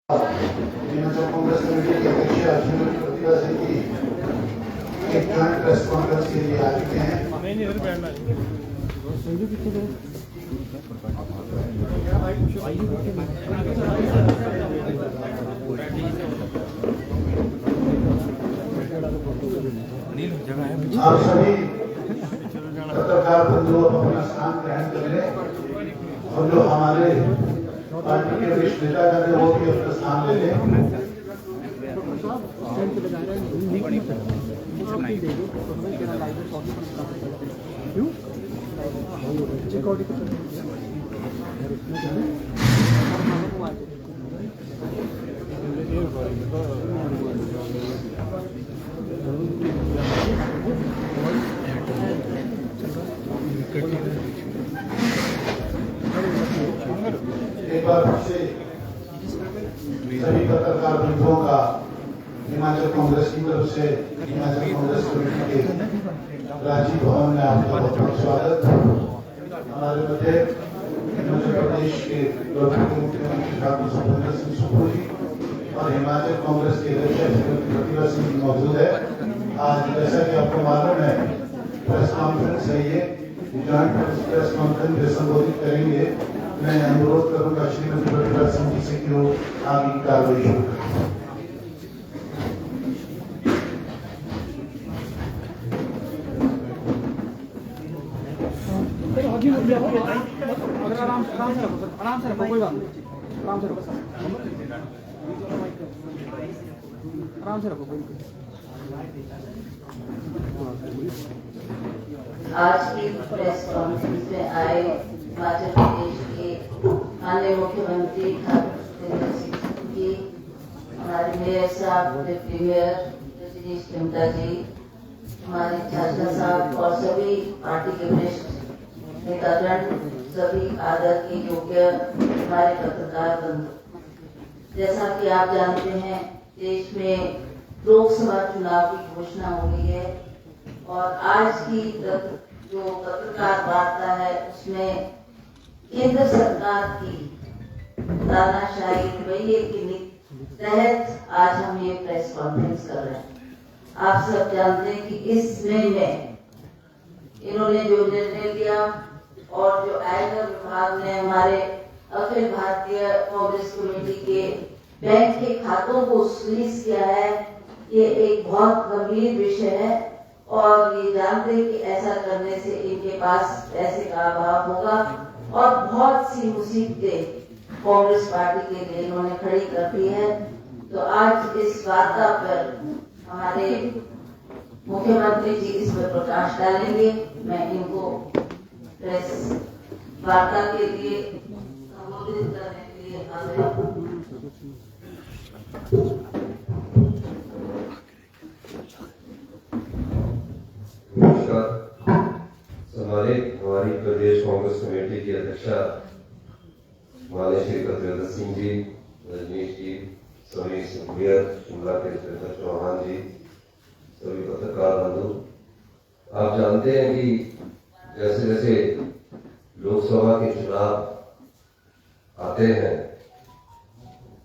Himachal Congress committee के अध्यक्ष अर्जुन प्रतिभा सिंह जी एक जॉइंट प्रेस कॉन्फ्रेंस के लिए आ चुके हैं। आप सभी पत्रकार बंधु अपना स्थान ग्रहण कर लें और जो हमारे पार्टी के वरिष्ठ नेता करते वो भी अपना स्थान ले लें। एक बार फिर से सभी पत्रकार बंधुओं का हिमाचल कांग्रेस की तरफ से हिमाचल कांग्रेस कमेटी के राजीव भवन में आपका बहुत बहुत स्वागत। हमारे मध्य हिमाचल प्रदेश के मुख्यमंत्री डॉक्टर सुखविंदर सिंह सुक्खू जी और हिमाचल कांग्रेस के अध्यक्ष प्रतिभा सिंह जी मौजूद है। आज जैसा कि आपको मालूम है प्रेस कॉन्फ्रेंस है, ये जॉइंट प्रेस कॉन्फ्रेंस में संबोधित करेंगे। मैं अनुरोध करूंगा श्रीमती प्रतिभा सिंह जी से कि वो आगे की कार्रवाई शुरू करें। आराम से रखो, कोई बात नहीं, आराम से रखो, आराम से रखो। आज की प्रेस कॉन्फ्रेंस में आए हिमाचल प्रदेश के माननीय मुख्यमंत्री सुखविंदर सिंह सुक्खू जी, हमारे मेयर साहब, डिप्टी मेयर रजनीश टिमटा जी, हमारे चाचा साहब और सभी पार्टी के वरिष्ठ नेतागण, सभी आदर के योग्य हमारे पत्रकार बंधु। जैसा कि आप जानते हैं देश में लोकसभा चुनाव की घोषणा हो गई है और आज की जो पत्रकार वार्ता है उसमें केंद्र सरकार की तानाशाही रवैये के तहत आज हम ये प्रेस कॉन्फ्रेंस कर रहे हैं। आप सब जानते हैं कि इसमें इन्होंने जो निर्णय लिया और जो आयकर विभाग ने हमारे अखिल भारतीय कांग्रेस कमेटी के बैंक के खातों को फ्रीज किया है, ये एक बहुत गंभीर विषय है और ये जानते हैं कि ऐसा करने से इनके पास पैसे का अभाव होगा और बहुत सी मुसीबतें कांग्रेस पार्टी के लिए इन्होंने खड़ी कर दी है। तो आज इस वार्ता पर हमारे मुख्यमंत्री जी इस पर प्रकाश डालेंगे। मैं इनको प्रेस वार्ता के लिए संबोधित करने के लिए हमारी प्रदेश कांग्रेस कमेटी की अध्यक्षा माननीय श्री प्रतिभा सिंह जी, रजनीश जी, सभी मेयर शिमला के इंस्पेक्टर चौहान जी, सभी पत्रकार बंधु, आप जानते हैं कि जैसे जैसे लोकसभा के चुनाव आते हैं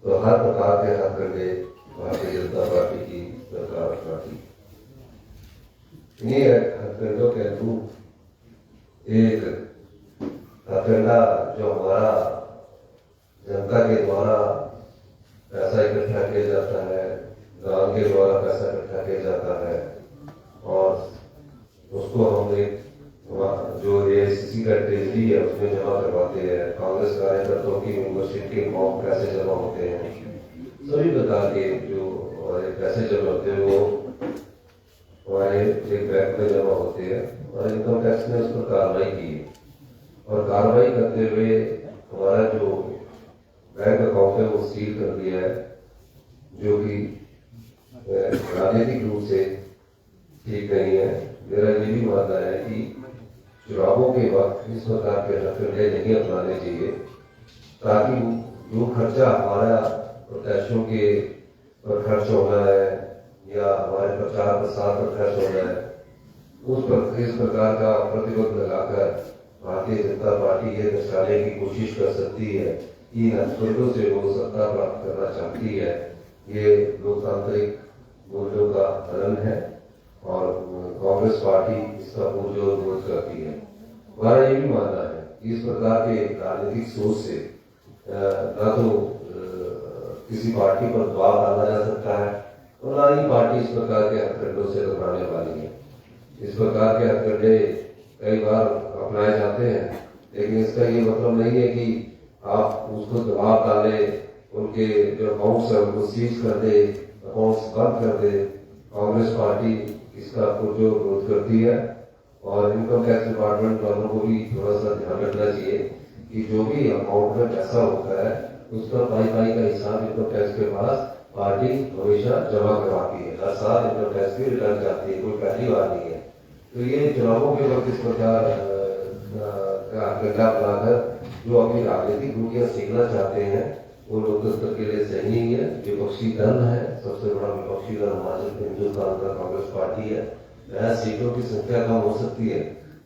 तो हर प्रकार के हथकंडे भारतीय जनता पार्टी की सरकार उठाती। इन्हीं हथकंडों के अनुरूप एक हथकंडा जो हमारा जनता के द्वारा पैसा इकट्ठा किया जाता है, दान के द्वारा पैसा इकट्ठा किया जाता है और उसको हम एक जो एआईसीसी का ट्रेजरी है उसमें जमा करवाते हैं। कांग्रेस कार्यकर्ताओं की मेंबरशिप के फॉर्म पैसे जमा होते हैं, सभी प्रकार के जो हमारे पैसे जमा होते हैं वो हमारे एक बैंक में जमा होते हैं और इनकम टैक्स ने उस पर कार्रवाई की और कार्रवाई करते हुए हमारा जो बैंक अकाउंट है वो सील कर दिया है, जो कि राजनीतिक रूप से ठीक नहीं है। मेरा ये भी मानना है कि चुनावों के वक्त इस प्रकार के हथकंडे नहीं अपनाने चाहिए ताकि जो खर्चा हमारा प्रत्याशियों के पर खर्च होना है या हमारे प्रचार प्रसार पर खर्च होना है उस पर इस प्रकार का प्रतिबंध लगाकर भारतीय जनता पार्टी ये दर्शाने की कोशिश कर सकती है इन हथकंडों से वो सत्ता प्राप्त करना चाहती है, ये लोकतांत्रिक मूल्यों का हनन है और कांग्रेस पार्टी इसका पुरजोर विरोध करती है। हमारा ये भी मानना है कि इस प्रकार के राजनीतिक सोच से न तो किसी पार्टी पर दबाव डाला जा सकता है और न ही पार्टी इस प्रकार के हथकंडों से घबराने वाली है। इस प्रकार के हथकंडे कई बार अपनाए जाते हैं, लेकिन इसका ये मतलब नहीं है कि आप उसको दबाव डालें, उनके जो अकाउंट्स है उनको सीज कर दे, अकाउंट्स बंद कर दे। कांग्रेस पार्टी इसका पुरजोर विरोध करती है और इनकम टैक्स डिपार्टमेंट वालों को भी थोड़ा सा ध्यान रखना चाहिए कि जो भी अकाउंट में पैसा होता है उसका पाई का हिसाब इनकम टैक्स के पास पार्टी हमेशा जमा करवाती है। हर साल इनकम टैक्स की रिटर्न जाती है, कोई पहली बार नहीं है। तो ये चुनावों के वक्त इस प्रकार गड्ढा बनाकर जो अपनी राजनीतिक ड्यूटियां सीखना चाहते हैं वो लोकतंत्र के लिए सही नहीं है। विपक्षी दल है, सबसे बड़ा विपक्षी दल हिमाचल हिंदुस्तान का कांग्रेस पार्टी है। यहाँ सीटों की संख्या कम हो सकती है,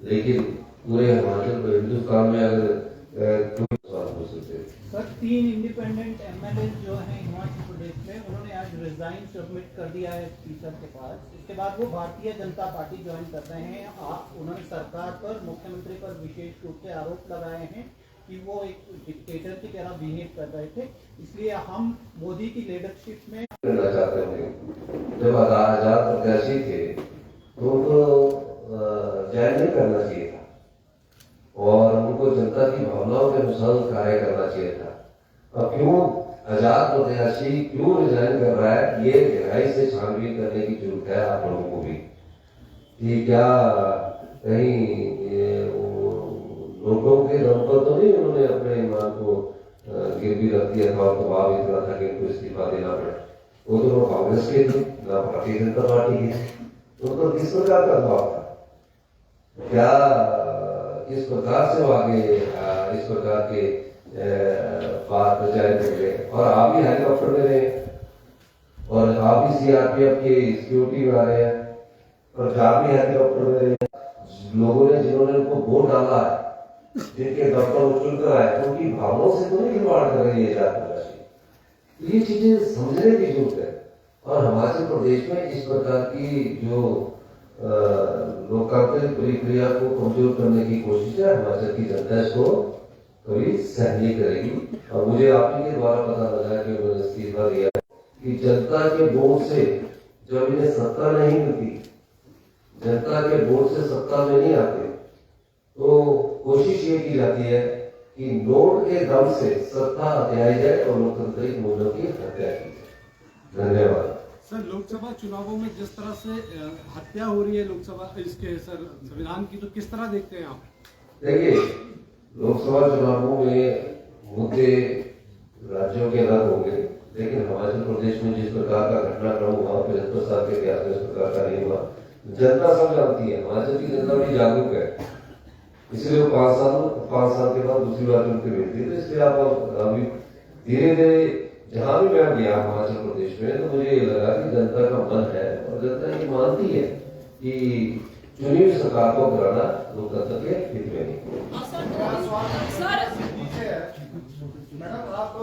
लेकिन पूरे हिमाचल हिंदुस्तान में अगर हो सकते हैं। सर 3 इंडिपेंडेंट एमएलए जो हैं हिमाचल प्रदेश में, उन्होंने आज रिजाइन सबमिट कर दिया है स्पीकर के पास। इसके बाद वो भारतीय जनता पार्टी ज्वाइन कर रहे हैं। उन्होंने सरकार पर, मुख्यमंत्री पर विशेष रूप से आरोप लगाए हैं कि वो एक डिक्टेटर की तरह बिहेव कर रहे थे, इसलिए हम मोदी की लीडरशिप में करना चाहते हैं। जब आजाद प्रत्याशी थे तो उनको ज्वाइन नहीं करना चाहिए था और उनको जनता की भावनाओं के अनुसार कार्य करना चाहिए था। अब क्यों आजाद प्रत्याशी क्यों रिजाइन कर रहा है, ये गहराई से छानबीन करने की जरूरत है आप लोगों को भी कि क्या कहीं लोगों के दम पर तो नहीं उन्होंने अपने ईमान को गिरवी रख दिया था और दबाव इतना था कि इनको इस्तीफा देना पड़ा। वो तो कांग्रेस के थे, ना भारतीय जनता पार्टी के, तो किस प्रकार का दबाव था? क्या इस प्रकार से वो आगे इस प्रकार के बात प्रचारित कर रहे? और आप भी हेलीकॉप्टर में रहे और आप भी सीआरपीएफ के सिक्योरिटी में आ रहे हैं और आप भी हेलीकॉप्टर में रहे। लोगों ने जिन्होंने उनको वोट डाला है, जिनके दफ्तर वो चुनकर आए, उनकी भावनाओं से तो नहीं खिलवाड़ कर रही है आजाद प्रत्याशी। ये चीजें समझने की जरूरत है। और हिमाचल प्रदेश में इस प्रकार की जो लोकतांत्रिक प्रक्रिया को कमजोर करने की कोशिश है, हिमाचल की जनता इसको कभी सहन नहीं करेगी। और मुझे आप ही के द्वारा पता लगा कि उन्होंने इस्तीफा दिया है कि जनता के वोट से जब इन्हें सत्ता नहीं मिलती, जनता के वोट से सत्ता में नहीं आते, तो कोशिश ये की जाती है कि नोट के दम से सत्ता हथियाई जाए और लोकतांत्रिक मूल्यों की हत्या की जाए। धन्यवाद। सर, लोकसभा चुनावों में जिस तरह से हत्या हो रही है लोकसभा इसके संविधान की, तो किस तरह देखते हैं आप? देखिए, लोकसभा चुनावों में मुद्दे राज्यों के अलग होंगे, लेकिन हिमाचल प्रदेश में जिस प्रकार का घटनाक्रम हुआ 75 साल के इतिहास में इस प्रकार का नहीं हुआ। जनता सब जानती है, हिमाचल की जनता बड़ी जागरूक है, इसलिए वो 5 साल के बाद दूसरी बार चुनकर मिलती है। तो इसलिए आप अभी धीरे धीरे जहां भी मैं गया हिमाचल प्रदेश में, तो मुझे ये लगा कि जनता का मन है और जनता ये मानती है कि चुनी हुई सरकार को गिराना लोकतंत्र के हित में नहीं। मैडम, आप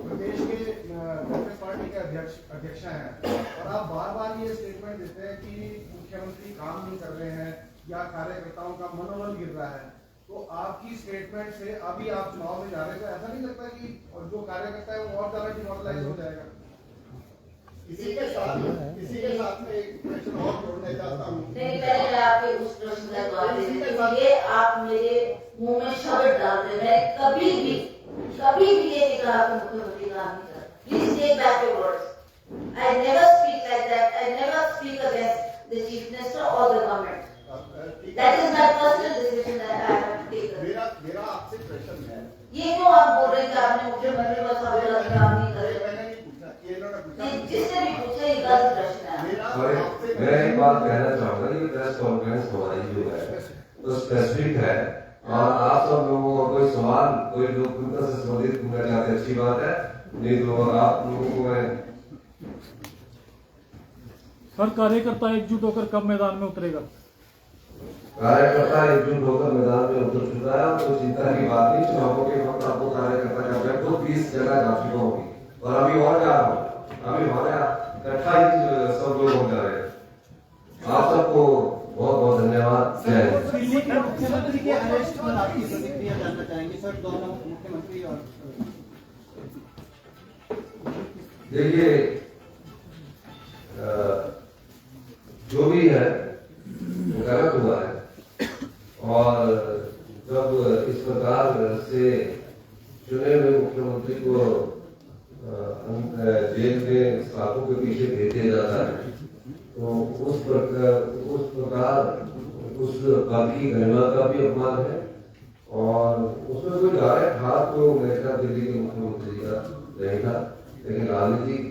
प्रदेश के कांग्रेस पार्टी के अध्यक्ष हैं और आप बार बार ये स्टेटमेंट देते हैं कि मुख्यमंत्री काम नहीं कर रहे हैं या कार्यकर्ताओं का मनोबल गिर रहा है। तो आपकी स्टेटमेंट से अभी आप चुनाव में जा रहे हैं, तो ऐसा नहीं लगता कि जो कार्यकर्ता है वो और ज्यादा डिमोरलाइज हो जाएगा? इसी के साथ में एक प्रश्न और जोड़ने चाहता हूँ। नहीं, पहले आपके उस प्रश्न का जवाब देने के लिए आप मेरे मुंह में शब्द डाल रहे हैं। कभी भी ये नहीं कहा कि मुख्यमंत्री काम नहीं कर। Please take back your words. I never speak like that. I never speak against the chief minister और the government. That is my personal decision that I have to take. मेरा आपसे प्रश्न है, ये क्यों आप बोल रहे हैं कि आपने मुख्यमंत्री पर सब गलत काम नहीं करे? मैंने नहीं पूछा, ये इन्होंने पूछा। जिसने भी पूछा ये गलत प्रश्न है। मैं एक बात कहना चाहूंगा, ये प्रेस कॉन्फ्रेंस हमारी जो है तो स्पेसिफिक है और आप सब लोगों को कोई सवाल कोई लोकतंत्र से संबंधित पूछना चाहते हैं, अच्छी बात है। नहीं तो आप लोगों को मैं सर, कार्यकर्ता एकजुट होकर कब मैदान में उतरेगा? कार्यकर्ता एकजुट होकर मैदान में उतर चुका है। तो चिंता की बात नहीं, चुनावों के वक्त आपको कार्यकर्ता का मैं खुद 20 जगह जा चुका हूँ और अभी और जा रहा हूँ। अभी हमारे 28 सब लोग हो जा रहे हैं। आप सबको बहुत बहुत धन्यवाद। जय हिंद। दिल्ली के मुख्यमंत्री के अरेस्ट पर आपकी प्रतिक्रिया जानना चाहेंगे सर, दोनों मुख्यमंत्री और देखिए, जो भी है वो गलत हुआ है और जब इस प्रकार से चुने हुए मुख्यमंत्री को जेल में साथों के पीछे भेज दिया जाता है तो उस प्रकार उस पद की गरिमा का भी अपमान है और उसमें कोई डायरेक्ट हाथ तो मेरे ख्याल दिल्ली के मुख्यमंत्री का नहीं था, लेकिन राजनीतिक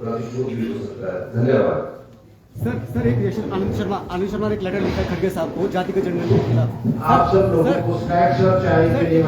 प्रतिशोध भी हो सकता है। धन्यवाद। सर एक रिएक्शन, आनंद शर्मा ने एक लेटर लिखा है खड़गे साहब को जातिगत जनगणना के खिलाफ। आप सब लोगों को स्नैक्स और चाय के लिए